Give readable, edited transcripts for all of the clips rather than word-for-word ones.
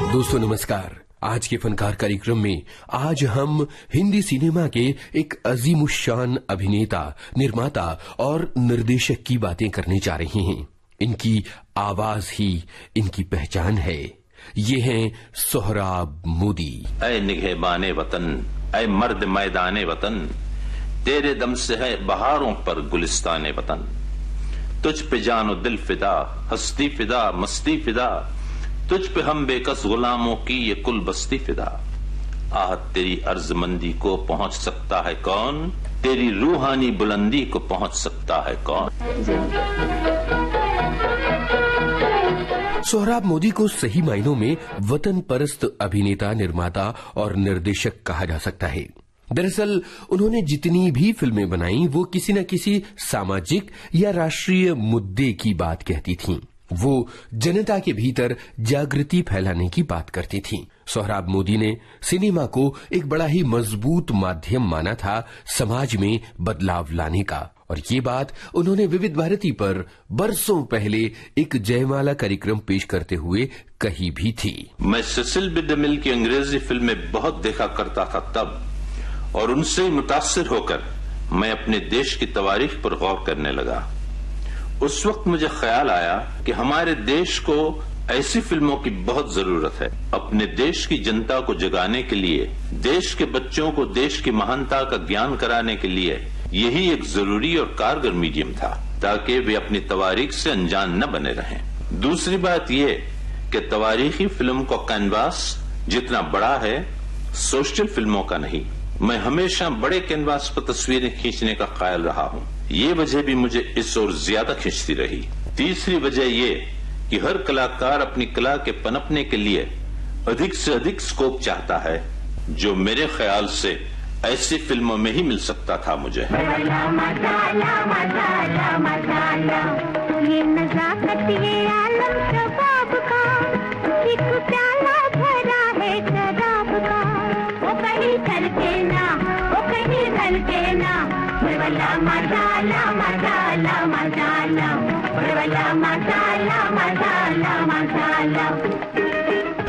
दोस्तों नमस्कार। आज के फनकार कार्यक्रम में आज हम हिंदी सिनेमा के एक अजीमुशान अभिनेता, निर्माता और निर्देशक की बातें करने जा रहे हैं। इनकी आवाज ही इनकी पहचान है। ये हैं सोहराब मोदी। ऐ निगहबाने वतन, ऐ मर्द मैदाने वतन, तेरे दम से है बहारों पर गुलिस्ताने वतन। तुझ पे जानो दिल फिदा, हस्ती फिदा, मस्ती फिदा, तुझ पे हम बेकस गुलामों की ये कुल बस्ती फिदा। आहत तेरी अर्जमंदी को पहुंच सकता है कौन, तेरी रूहानी बुलंदी को पहुंच सकता है कौन। सोहराब मोदी को सही मायनों में वतन परस्त अभिनेता, निर्माता और निर्देशक कहा जा सकता है। दरअसल उन्होंने जितनी भी फिल्में बनाई वो किसी न किसी सामाजिक या राष्ट्रीय मुद्दे की बात कहती थीं। वो जनता के भीतर जागृति फैलाने की बात करती थीं। सोहराब मोदी ने सिनेमा को एक बड़ा ही मजबूत माध्यम माना था समाज में बदलाव लाने का, और ये बात उन्होंने विविध भारती पर बरसों पहले एक जयमाला कार्यक्रम पेश करते हुए कही भी थी। मैं सेसिल बी डेमिल की अंग्रेजी फिल्में बहुत देखा करता था तब, और उनसे मुतासिर होकर मैं अपने देश की तवारीख पर गौर करने लगा। उस वक्त मुझे ख्याल आया कि हमारे देश को ऐसी फिल्मों की बहुत जरूरत है। अपने देश की जनता को जगाने के लिए, देश के बच्चों को देश की महानता का ज्ञान कराने के लिए यही एक जरूरी और कारगर मीडियम था, ताकि वे अपनी तवारीख से अनजान न बने रहें। दूसरी बात यह कि तवारीखी फिल्म का कैनवास जितना बड़ा है, सोशल फिल्मों का नहीं। मैं हमेशा बड़े कैनवास पर तस्वीरें खींचने का कायल रहा हूँ। ये वजह भी मुझे इस ओर ज्यादा खींचती रही। तीसरी वजह ये कि हर कलाकार अपनी कला के पनपने के लिए अधिक से अधिक स्कोप चाहता है, जो मेरे ख्याल से ऐसी फिल्मों में ही मिल सकता था मुझे। ये नज़ाकत ये आलम शबाब का, एक प्याला भरा है शराब का। वो कहीं धड़के ना, वो कहीं धड़के ना, वाला मसाला मसाला मसाला, वाला मसाला मसाला मसाला।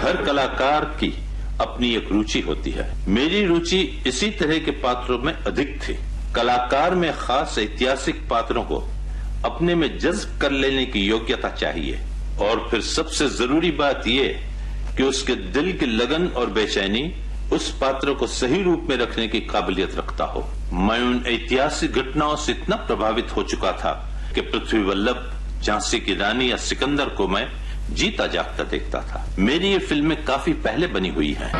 हर कलाकार की अपनी एक रुचि होती है। मेरी रुचि इसी तरह के पात्रों में अधिक थी। कलाकार में खास ऐतिहासिक पात्रों को अपने में जज्ब कर लेने की योग्यता चाहिए, और फिर सबसे जरूरी बात यह कि उसके दिल की लगन और बेचैनी उस पात्र को सही रूप में रखने की काबिलियत रखता हो। मैं उन ऐतिहासिक घटनाओं से इतना प्रभावित हो चुका था कि पृथ्वी वल्लभ, झांसी की रानी या सिकंदर को मैं जीता जागता देखता था। मेरी ये फिल्में काफी पहले बनी हुई हैं।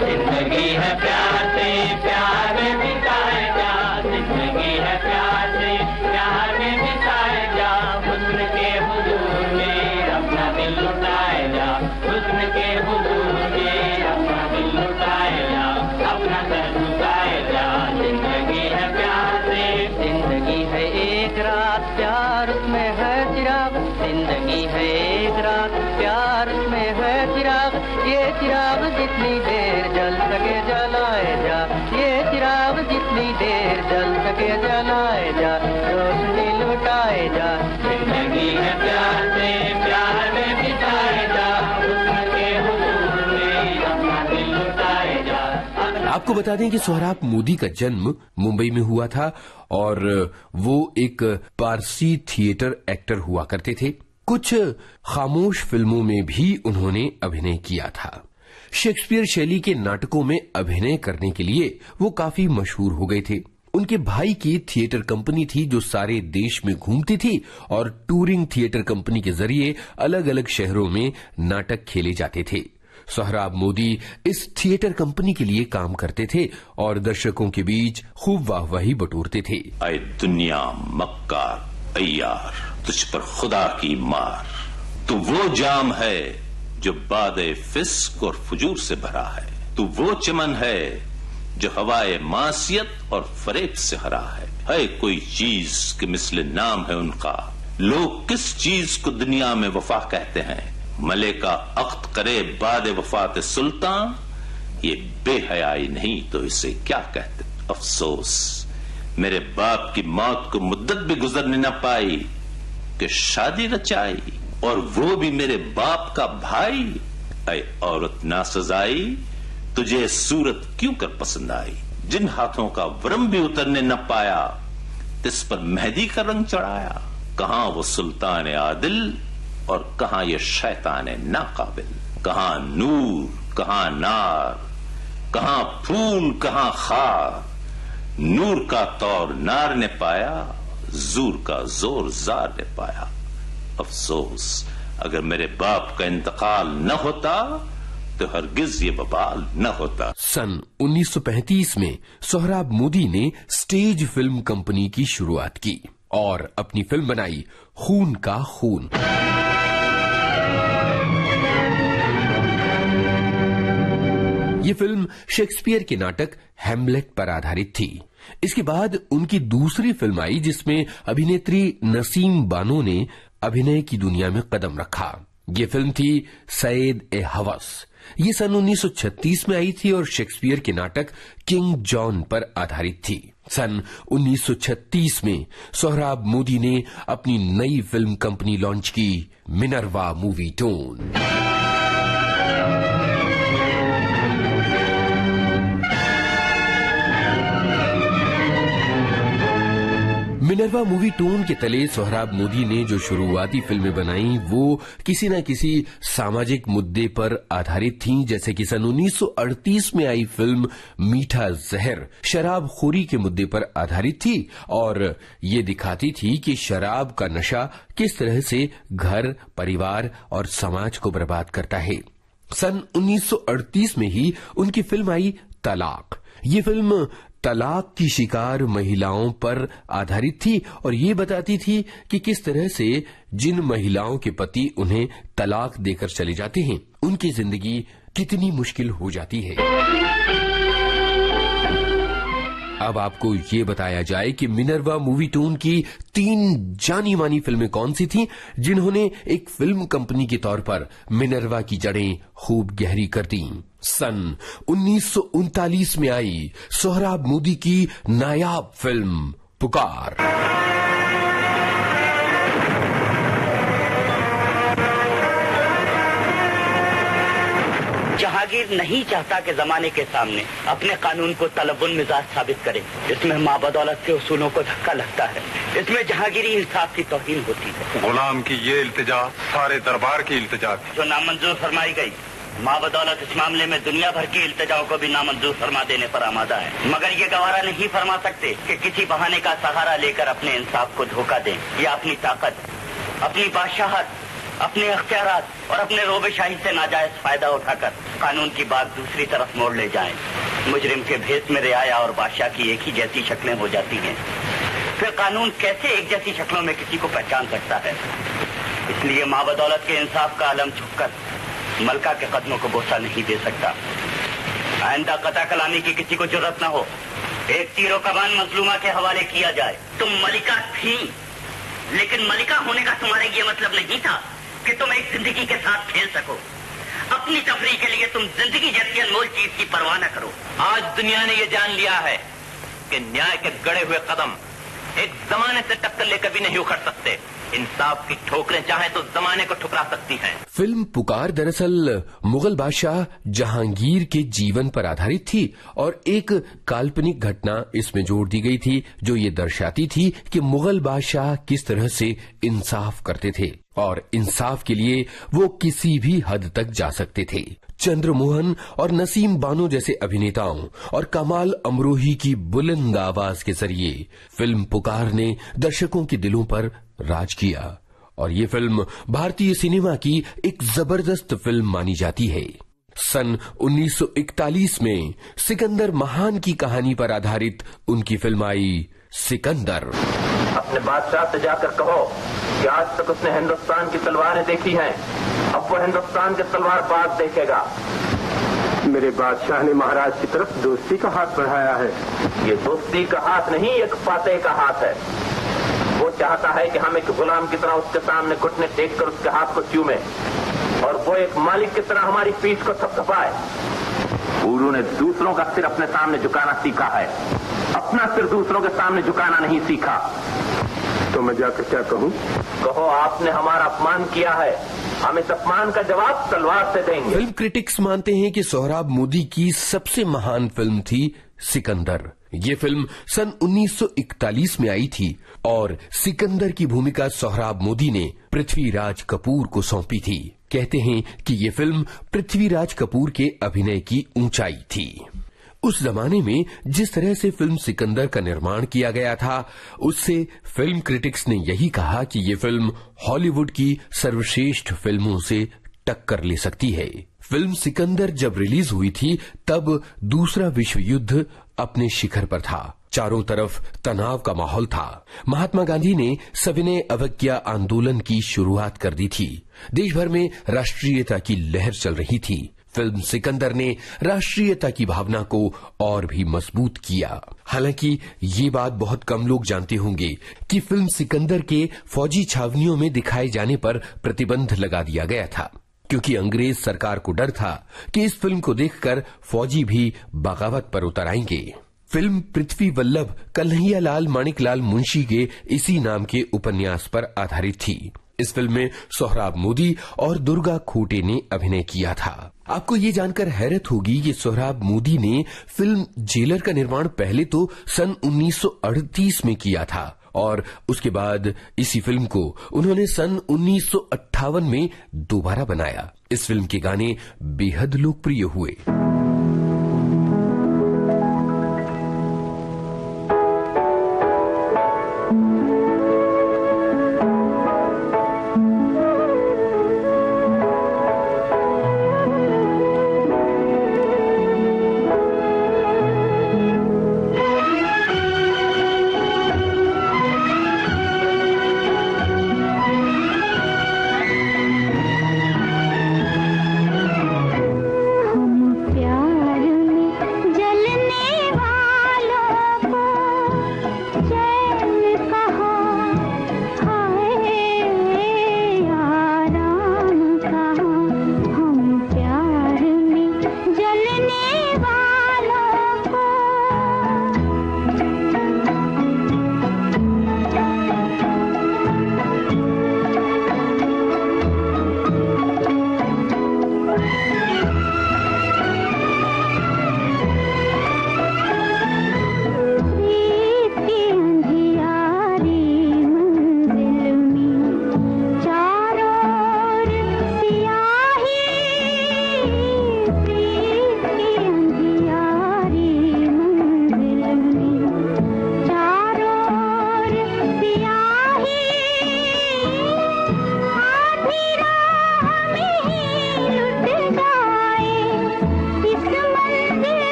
जिंदगी है प्यार से, प्यार में बिताए जा, जिंदगी है प्यार से, प्यार में बिताए जा, हुस्न के हुजूर में अपना दिल लुटाए जा, हुस्न के हुजूर में अपना दिल लुटाए जा, अपना सर झुकाए जा। जिंदगी है प्यार से, जिंदगी है एक रात, प्यार उसमें है चिराग, जिंदगी है एक रात, प्यार उसमें है चिराग। ये चिराग जितनी देर जल सके जलाए जा, ये चिराग जितनी देर जल सके जलाए जा, रोशनी लुटाए जा। जिंदगी है प्यार से, प्यार में बिताए जा, हुस्न के हुजूर में अपना दिल लुटाए जा। आपको बता दें कि सोहराब मोदी का जन्म मुंबई में हुआ था और वो एक पारसी थिएटर एक्टर हुआ करते थे। कुछ खामोश फिल्मों में भी उन्होंने अभिनय किया था। शेक्सपियर शैली के नाटकों में अभिनय करने के लिए वो काफी मशहूर हो गए थे। उनके भाई की थिएटर कंपनी थी जो सारे देश में घूमती थी और टूरिंग थिएटर कंपनी के जरिए अलग अलग शहरों में नाटक खेले जाते थे। सोहराब मोदी इस थिएटर कंपनी के लिए काम करते थे और दर्शकों के बीच खूब वाहवाही बटोरते थे। ऐ दुनिया मक्कार अय्यार, तुझ पर खुदा की मार, तू वो जाम है जो बादे फिस्क और फुजूर से भरा है, तू वो चमन है जो हवाए मासियत और फरेब से हरा है कोई चीज के मिसले नाम है उनका, लोग किस चीज को दुनिया में वफा कहते हैं, मलेका अख्त करे बाद वफात सुल्तान, ये बेहयाई नहीं तो इसे क्या कहते। अफसोस मेरे बाप की मौत को मुद्दत भी गुजरने न पाई कि शादी रचाई, और वो भी मेरे बाप का भाई। ऐ औरत नासजाई, तुझे सूरत क्यों कर पसंद आई? जिन हाथों का व्रम भी उतरने न पाया, तिस पर मेहंदी का रंग चढ़ाया। कहां वो सुल्तान आदिल और कहां ये शैतान नाकाबिल। कहां नूर, कहां नार, कहां फूल, कहां खार। नूर का तौर नार ने पाया, जूर का जोर जार ने पाया। अफसोस, अगर मेरे बाप का इंतकाल न होता तो हरगिज ये बवाल न होता। सन 1935 में सोहराब मोदी ने स्टेज फिल्म कंपनी की शुरुआत की और अपनी फिल्म बनाई खून का खून। ये फिल्म शेक्सपियर के नाटक हैमलेट पर आधारित थी। इसके बाद उनकी दूसरी फिल्म आई जिसमें अभिनेत्री नसीम बानो ने अभिनय की दुनिया में कदम रखा। ये फिल्म थी सैयद ए हवस। ये सन 1936 में आई थी और शेक्सपियर के नाटक किंग जॉन पर आधारित थी। सन 1936 में सोहराब मोदी ने अपनी नई फिल्म कंपनी लॉन्च की, Minerva movie tone. Minerva movie tone के तले सोहराब मोदी ने जो शुरुआती फिल्में बनाई वो किसी न किसी सामाजिक मुद्दे पर आधारित थीं, जैसे कि सन 1938 में आई फिल्म मीठा जहर शराबखोरी के मुद्दे पर आधारित थी और ये दिखाती थी कि शराब का नशा किस तरह से घर, परिवार और समाज को बर्बाद करता है। सन 1938 में ही उनकी फिल्म आई तलाक। ये फिल्म तलाक की शिकार महिलाओं पर आधारित थी और ये बताती थी कि किस तरह से जिन महिलाओं के पति उन्हें तलाक देकर चले जाते हैं, उनकी जिंदगी कितनी मुश्किल हो जाती है। अब आपको ये बताया जाए कि मिनर्वा मूवी टोन की 3 जानी मानी फिल्में कौन सी थीं, जिन्होंने एक फिल्म कंपनी के तौर पर मिनर्वा की जड़ें खूब गहरी कर दी। सन 1939 में आई सोहराब मोदी की नायाब फिल्म पुकार। जहांगीर नहीं चाहता कि जमाने के सामने अपने कानून को तलबुन मिजाज साबित करे। इसमें माँ बदौलत के उसूलों को धक्का लगता है। इसमें जहांगीरी इंसाफ की तौहीन होती है। गुलाम की ये इल्तिजा सारे दरबार की इल्तिजा थी जो नामंजूर फरमाई गई। माँ बदौलत इस मामले में दुनिया भर की इल्तिजाओं को भी नामंजूर फरमा देने पर आमादा है, मगर ये गवारा नहीं फरमा सकते कि किसी बहाने का सहारा लेकर अपने इंसाफ को धोखा दें या अपनी ताकत, अपनी बादशाहत, अपने अख्तियारात और अपने रोबेशाही से नाजायज फायदा उठाकर कानून की बात दूसरी तरफ मोड़ ले जाएं। मुजरिम के भेस में रियाया और बादशाह की एक ही जैसी शक्लें हो जाती हैं। फिर कानून कैसे एक जैसी शक्लों में किसी को पहचान सकता है? इसलिए माँ बदौलत के इंसाफ का आलम झुककर मलका के कदमों को बोसा नहीं दे सकता। आइंदा कता कलामी की किसी को जरूरत न हो। एक तीरों कमान मजलूमा के हवाले किया जाए। तुम मलिका थी, लेकिन मलिका होने का तुम्हारे ये मतलब नहीं था कि तुम एक जिंदगी के साथ खेल सको। अपनी तफरीह के लिए तुम जिंदगी जैसी अनमोल चीज की परवाह न करो। आज दुनिया ने यह जान लिया है कि न्याय के गड़े हुए कदम एक जमाने से टक्कर लेकर भी नहीं उखड़ सकते। इंसाफ की ठोकरें चाहे तो जमाने को ठुकरा सकती हैं। फिल्म पुकार दरअसल मुगल बादशाह जहांगीर के जीवन पर आधारित थी और एक काल्पनिक घटना इसमें जोड़ दी गई थी जो ये दर्शाती थी कि मुगल बादशाह किस तरह से इंसाफ करते थे और इंसाफ के लिए वो किसी भी हद तक जा सकते थे। चंद्रमोहन और नसीम बानो जैसे अभिनेताओं और कमाल अमरोही की बुलंद आवाज के जरिए फिल्म पुकार ने दर्शकों के दिलों पर राज किया और ये फिल्म भारतीय सिनेमा की एक जबरदस्त फिल्म मानी जाती है। सन 1941 में सिकंदर महान की कहानी पर आधारित उनकी फिल्म आई सिकंदर। अपने बादशाह से जाकर कहो कि आज तक उसने हिंदुस्तान की तलवारें देखी हैं, अब वो हिंदुस्तान के तलवार बाज देखेगा। मेरे बादशाह ने महाराज की तरफ दोस्ती का हाथ बढ़ाया है। ये दोस्ती का हाथ नहीं, एक फातेह का हाथ है। वो चाहता है कि हम एक गुलाम की तरह उसके सामने घुटने टेक कर उसके हाथ को चूमे और वो एक मालिक की तरह हमारी पीठ को थपथपाए। गुरु ने दूसरों का सिर अपने सामने झुकाना सीखा है, अपना सिर दूसरों के सामने झुकाना नहीं सीखा। तो मैं जाकर क्या कहूँ? कहो आपने हमारा अपमान किया है, हम इस अपमान का जवाब तलवार से देंगे। फिल्म क्रिटिक्स मानते हैं कि सोहराब मोदी की सबसे महान फिल्म थी सिकंदर। ये फिल्म सन 1941 में आई थी और सिकंदर की भूमिका सोहराब मोदी ने पृथ्वीराज कपूर को सौंपी थी। कहते हैं कि ये फिल्म पृथ्वीराज कपूर के अभिनय की ऊंचाई थी। उस जमाने में जिस तरह से फिल्म सिकंदर का निर्माण किया गया था, उससे फिल्म क्रिटिक्स ने यही कहा कि ये फिल्म हॉलीवुड की सर्वश्रेष्ठ फिल्मों से टक्कर ले सकती है। फिल्म सिकंदर जब रिलीज हुई थी तब दूसरा विश्व युद्ध अपने शिखर पर था। चारों तरफ तनाव का माहौल था। महात्मा गांधी ने सविनय अवज्ञा आंदोलन की शुरुआत कर दी थी। देश भर में राष्ट्रीयता की लहर चल रही थी। फिल्म सिकंदर ने राष्ट्रीयता की भावना को और भी मजबूत किया। हालांकि ये बात बहुत कम लोग जानते होंगे कि फिल्म सिकंदर के फौजी छावनियों में दिखाए जाने पर प्रतिबंध लगा दिया गया था, क्योंकि अंग्रेज सरकार को डर था कि इस फिल्म को देखकर फौजी भी बगावत पर उतर आएंगे। फिल्म पृथ्वी वल्लभ कन्हैयालाल माणिकलाल मुंशी के इसी नाम के उपन्यास पर आधारित थी। इस फिल्म में सोहराब मोदी और दुर्गा खोटे ने अभिनय किया था। आपको ये जानकर हैरत होगी कि सोहराब मोदी ने फिल्म जेलर का निर्माण पहले तो सन 1938 में किया था और उसके बाद इसी फिल्म को उन्होंने सन 1958 में दोबारा बनाया। इस फिल्म के गाने बेहद लोकप्रिय हुए।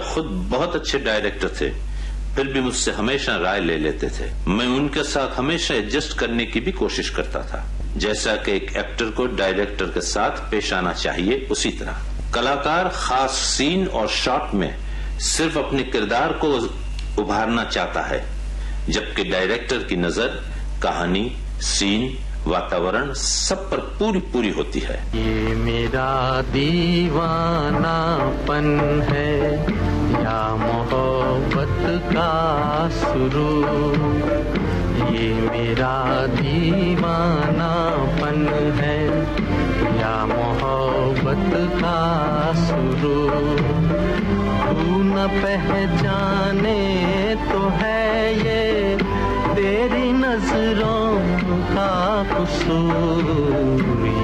खुद बहुत अच्छे डायरेक्टर थे, फिर भी मुझसे हमेशा राय ले लेते थे। मैं उनके साथ हमेशा एडजस्ट करने की भी कोशिश करता था। जैसा कि एक एक्टर को डायरेक्टर के साथ पेश आना चाहिए, उसी तरह कलाकार खास सीन और शॉट में सिर्फ अपने किरदार को उभारना चाहता है, जबकि डायरेक्टर की नजर कहानी, सीन, वातावरण सब पर पूरी होती है। ये मेरा दीवानापन है या मोहब्बत का सुरूर, ये मेरा दीवानापन है या मोहब्बत का सुरूर, तू न पहचाने तो है ये तेरी नजरों का कसूर,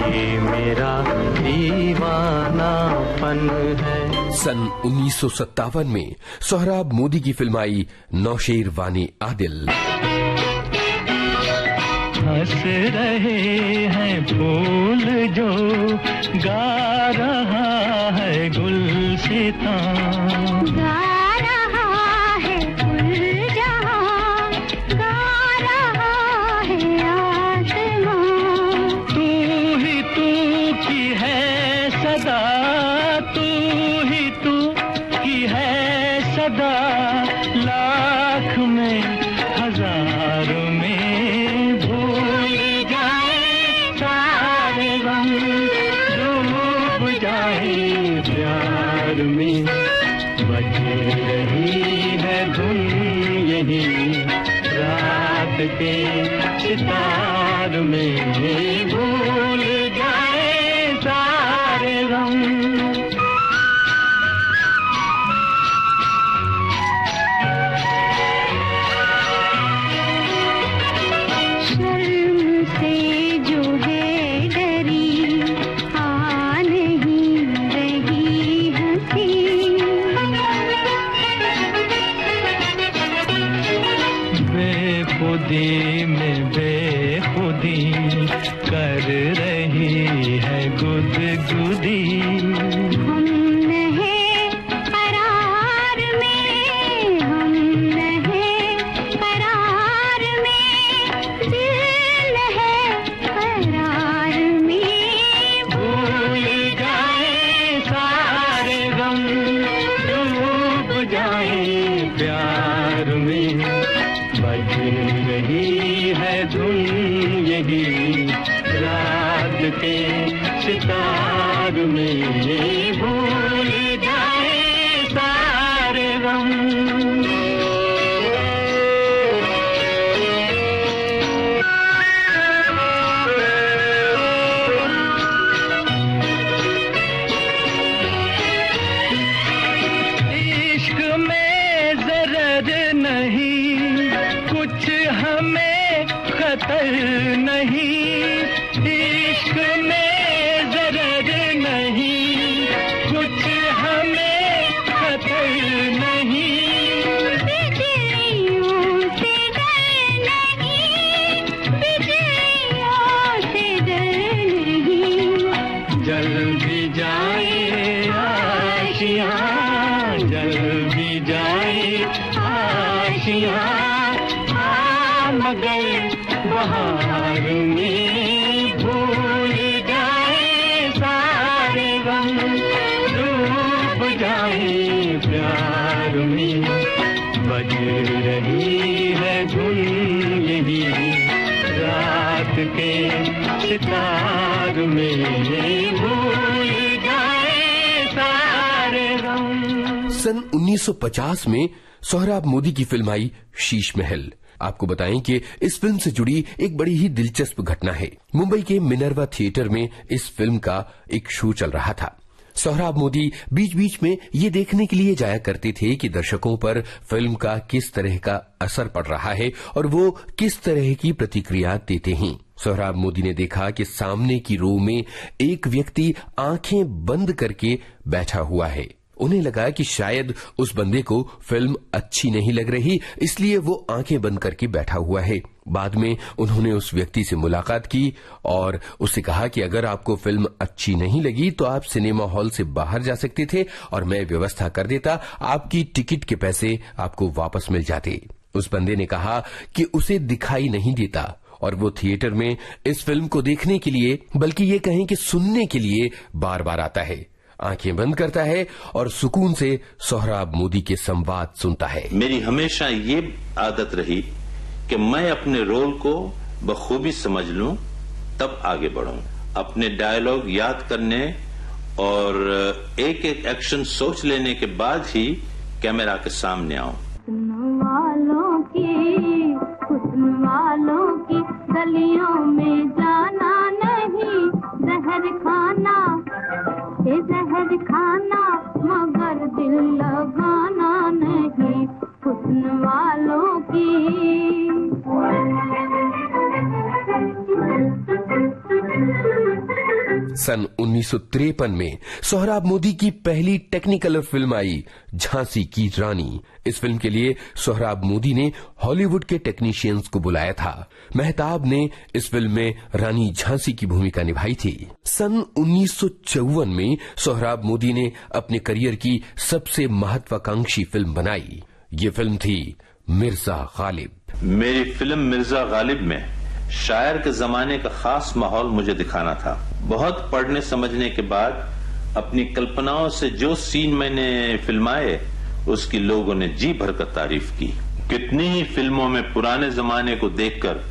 ये मेरा दीवानापन है। सन 1957 में सोहराब मोदी की फिल्म आई नौशेर वानी आदिल। हंस रहे हैं फूल जो गा रहा है गुलसितां, गा रहा है गुलजहां, गा रहा है आसमां, तू ही तू की है सदा, तू ही तू की है सदा, लाख में हजार में भूल जाए सारे गम, डूब जाए प्यार में, बज रही है धुन यही रात के सितार में, भूल जाए सारे गम। शर्म से जो है डरी आ नहीं रही हंसी, बेखुदी में बेखुदी कर रही है गुदगुदी, हम नहीं करार में, हम नहीं करार में, दिल है करार में, भूल जाए सारे गम, डूब जाए प्यार में, बज रही है धुन यही रात के सितार में, भूल जाए सारे गम। इश्क में जरर नहीं, कुछ हमें खतर नहीं, इश्क में जरर नहीं, कुछ हमें खतर नहीं, बिजलियों से डर नहीं, बिजलियों से डर नहीं, जल भी जाए आशियाँ, जल भी जाए आशियाँ, मगर बहार में भूल जाए सारे गम, डूब जाए प्यार में, बज रही है धुन यही रात के सितार में, भूल जाए सारे गम। सन 1950 में सोहराब मोदी की फिल्म आई शीश महल। आपको बताएं कि इस फिल्म से जुड़ी एक बड़ी ही दिलचस्प घटना है। मुंबई के मिनर्वा थिएटर में इस फिल्म का एक शो चल रहा था। सोहराब मोदी बीच बीच में ये देखने के लिए जाया करते थे कि दर्शकों पर फिल्म का किस तरह का असर पड़ रहा है और वो किस तरह की प्रतिक्रिया देते हैं। सोहराब मोदी ने देखा कि सामने की रो में एक व्यक्ति आंखें बंद करके बैठा हुआ है। उन्हें लगा कि शायद उस बंदे को फिल्म अच्छी नहीं लग रही, इसलिए वो आंखें बंद करके बैठा हुआ है। बाद में उन्होंने उस व्यक्ति से मुलाकात की और उससे कहा कि अगर आपको फिल्म अच्छी नहीं लगी तो आप सिनेमा हॉल से बाहर जा सकते थे और मैं व्यवस्था कर देता, आपकी टिकट के पैसे आपको वापस मिल जाते। उस बंदे ने कहा कि उसे दिखाई नहीं देता और वो थिएटर में इस फिल्म को देखने के लिए, बल्कि ये कहें कि सुनने के लिए बार बार आता है। आंखें बंद करता है और सुकून से सोहराब मोदी के संवाद सुनता है। मेरी हमेशा ये आदत रही कि मैं अपने रोल को बखूबी समझ लूं, तब आगे बढ़ूं। अपने डायलॉग याद करने और एक एक एक्शन सोच लेने के बाद ही कैमरा के सामने आऊं। हुस्न वालों की गलियों में जाना नहीं, जहर खाना मगर दिल लगाना नहीं, हुस्न वालों की। सन 1953 में सोहराब मोदी की पहली टेक्निकलर फिल्म आई झांसी की रानी। इस फिल्म के लिए सोहराब मोदी ने हॉलीवुड के टेक्नीशियंस को बुलाया था। मेहताब ने इस फिल्म में रानी झांसी की भूमिका निभाई थी। सन 1954 में सोहराब मोदी ने अपने करियर की सबसे महत्वाकांक्षी फिल्म बनाई। ये फिल्म थी मिर्जा गालिब। मेरी फिल्म मिर्जा गालिब में शायर के जमाने का खास माहौल मुझे दिखाना था। बहुत पढ़ने समझने के बाद अपनी कल्पनाओं से जो सीन मैंने फिल्माए उसकी लोगों ने जी भरकर तारीफ की। कितनी ही फिल्मों में पुराने जमाने को देखकर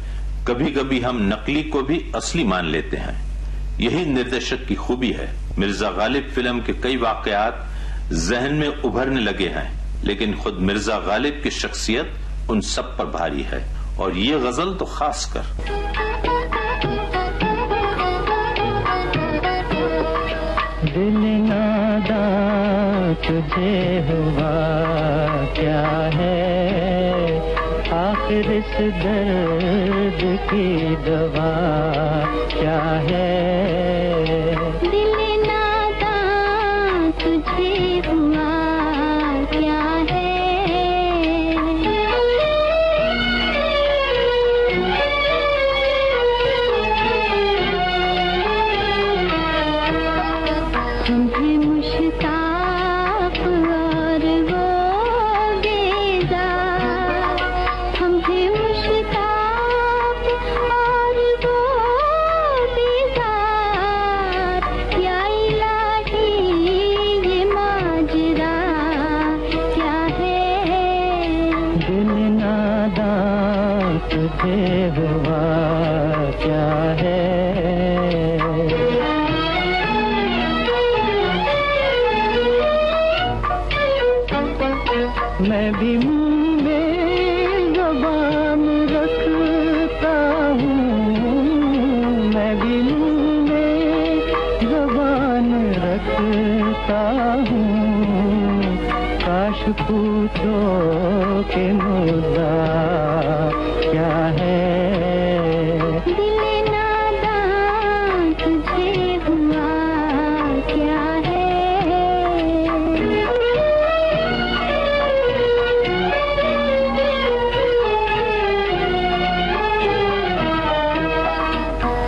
कभी कभी हम नकली को भी असली मान लेते हैं। यही निर्देशक की खूबी है। मिर्जा गालिब फिल्म के कई वाकयात जहन में उभरने लगे हैं, लेकिन खुद मिर्जा गालिब की शख्सियत उन सब पर भारी है, और ये गजल तो खास कर। दिल नादा तुझे हुआ क्या है, आखिर इस दर्द की दवा क्या है। दिल नादा तुझे हुआ क्या है, तुम्हें मुश्ताक और वो बेजार, तुम्हें मुश्ताक और वो बेजार, क्या इलाही ये माजरा क्या है। दिल नादा तुझे हुआ क्या है। मैं भी मुंह में ज़बान रखता हूँ, मैं भी मुंह में ज़बान रखता हूँ। काश पूछो कि मुद्दा क्या है। दिल नादा तुझे हुआ क्या है।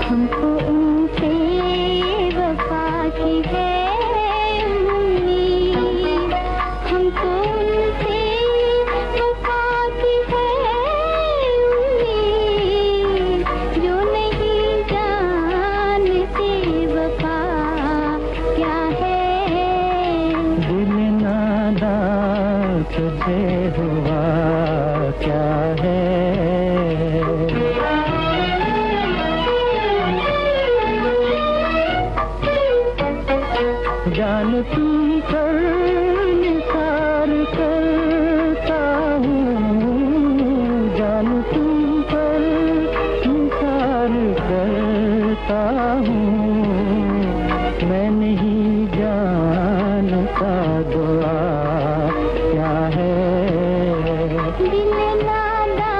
हमको उनसे वफा की है उम्मीद, हमको उनसे वफा की है उम्मीद, जो नहीं जानते वफा क्या है। दिल नादा तुझे हुआ क्या है। जान तुम पर निसार करता हूँ, जान तुम पर निसार करता हूँ। मैं नहीं जानता दुआ क्या है। दिल नादा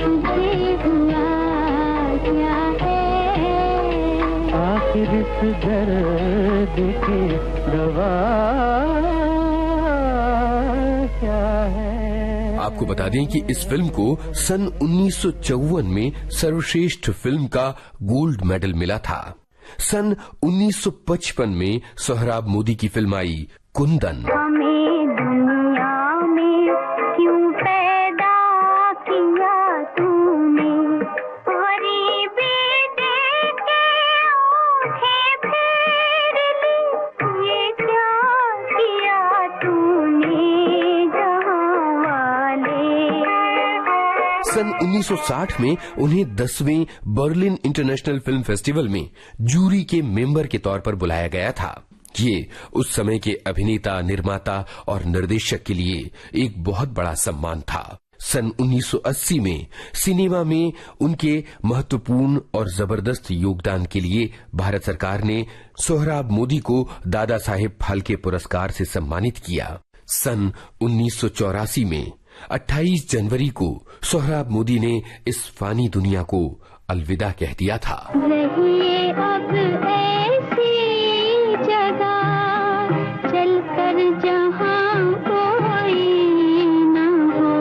तुझे हुआ क्या है। आखिर इस दर्द की दवा क्या है। आपको बता दें कि इस फिल्म को सन 1954 में सर्वश्रेष्ठ फिल्म का गोल्ड मेडल मिला था। सन 1955 में सोहराब मोदी की फिल्म आई कुंदन। हमें दुनिया में क्यों पैदा किया तूने, गरीबी देके आंखें फेर ली, ये 1960 में उन्हें 10वें बर्लिन इंटरनेशनल फिल्म फेस्टिवल में जूरी के मेंबर के तौर पर बुलाया गया था। ये उस समय के अभिनेता, निर्माता और निर्देशक के लिए एक बहुत बड़ा सम्मान था। सन 1980 में सिनेमा में उनके महत्वपूर्ण और जबरदस्त योगदान के लिए भारत सरकार ने सोहराब मोदी को दादा साहेब फाल्के पुरस्कार से सम्मानित किया। सन 1984 में 28 जनवरी को सोहराब मोदी ने इस फानी दुनिया को अलविदा कह दिया था। रहिए अब ऐसी जगह चलकर जहां कोई न हो,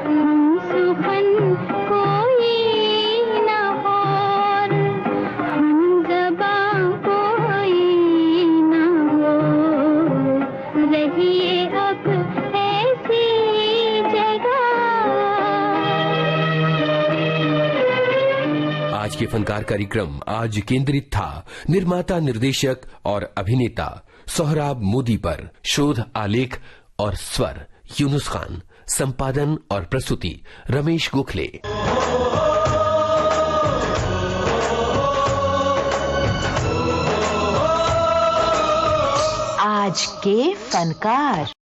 हम सुखन कोई न हो, हम ज़बां कोई न हो। रहिए अब ऐसी जगह। आज के फनकार कार्यक्रम आज केंद्रित था निर्माता, निर्देशक और अभिनेता सोहराब मोदी पर। शोध, आलेख और स्वर यूनुस खान, संपादन और प्रस्तुति रमेश गोखले। आज के फनकार।